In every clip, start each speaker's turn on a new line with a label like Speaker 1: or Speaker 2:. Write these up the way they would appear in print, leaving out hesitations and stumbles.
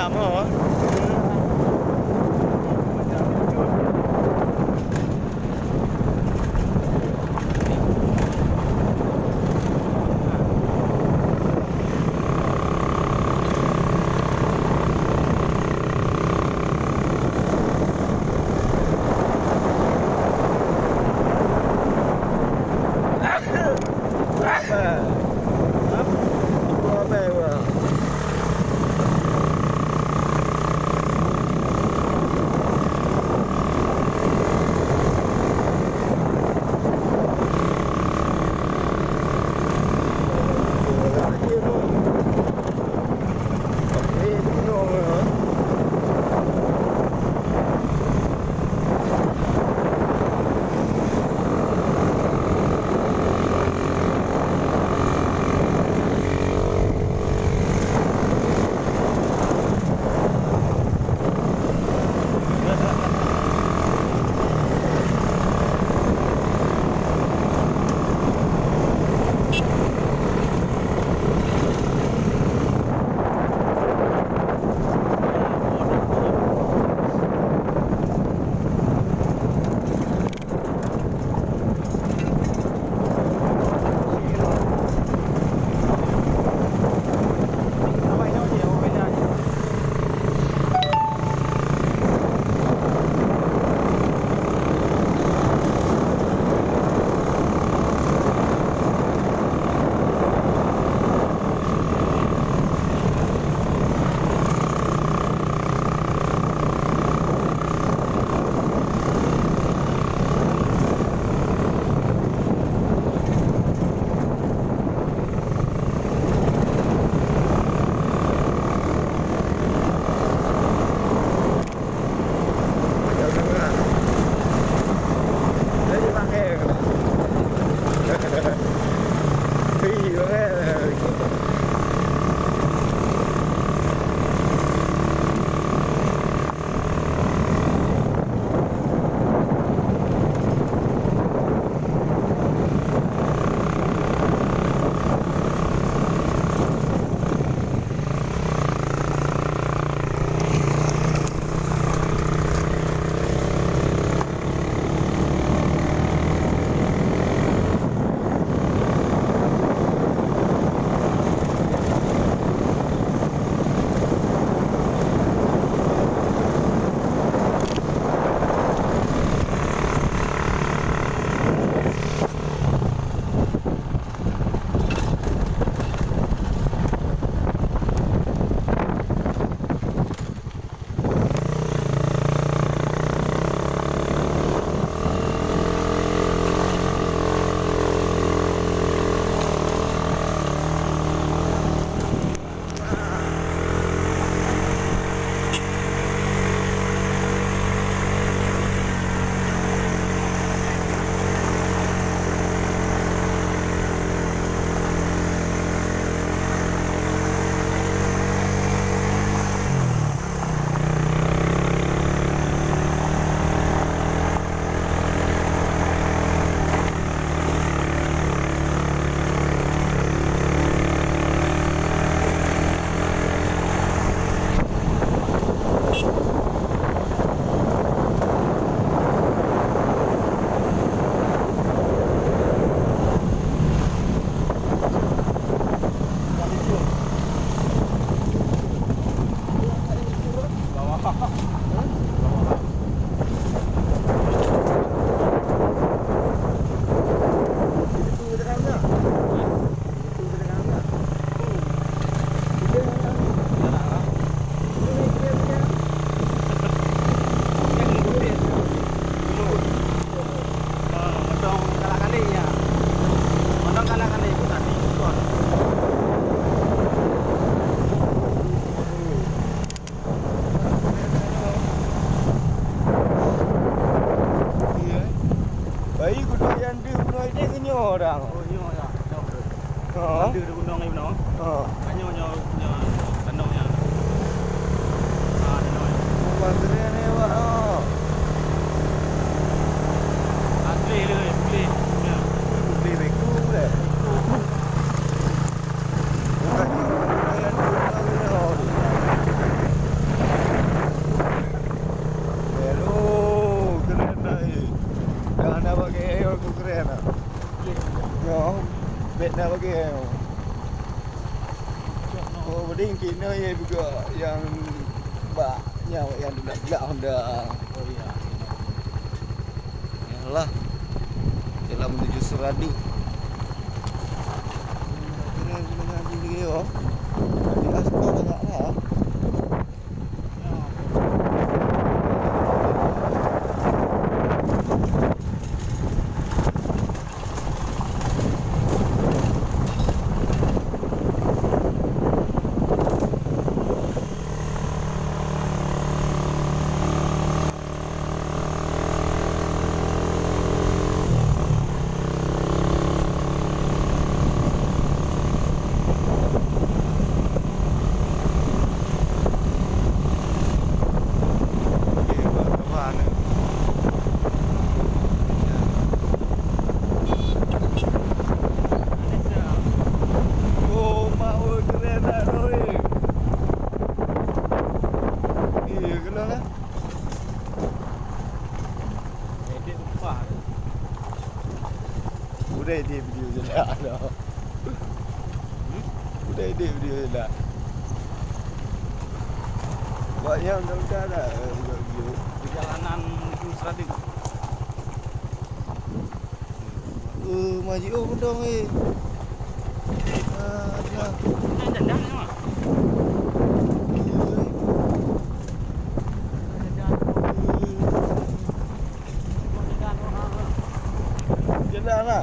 Speaker 1: jam ah.
Speaker 2: orang.
Speaker 1: Oh, nyo ya.
Speaker 2: Ha.
Speaker 1: Ada di gunung ni benar.
Speaker 2: Ha.
Speaker 1: Nyo tandangnya. Ah, tandang.
Speaker 2: Bandar ni awak.
Speaker 1: Asli le, asli. Ya.
Speaker 2: Beli beku dah. Bukan ni. Bet nak pakai. Oh, beding kena ya juga yang baknya yang gelap Honda.
Speaker 1: Oh iya.
Speaker 2: Yalah. Jalan menuju Seradu. Keren dengan dia. Di aspal banyaklah. Udah edit video je lah dah. Udah edit video je lah. Banyak dah dah video.
Speaker 1: Perjalanan menuju Seradu.
Speaker 2: Maji oh pedang dah.
Speaker 1: Jangan ni mah.
Speaker 2: Jalan lah.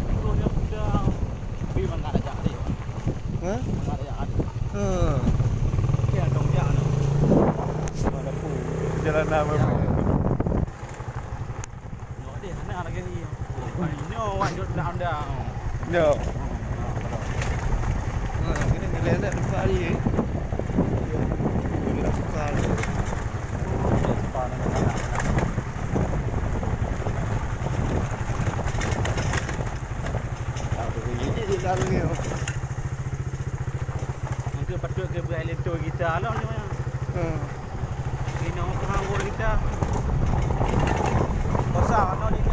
Speaker 1: Turunnya sudah. Tapi mana ada jalan dia.
Speaker 2: Ha?
Speaker 1: Mana ada jalan.
Speaker 2: Ha.
Speaker 1: Dia dong jalan.
Speaker 2: Mana pun jalan nama.
Speaker 1: No dia nak lagi ni. Ini wajib dah anda.
Speaker 2: No. Kena ngelihat nak buka dia. Nak buka dia. Lalu
Speaker 1: Mungkin patut ke buat elektro kita lah macam mana. Ini orang penghawur kita. Besar kan ni.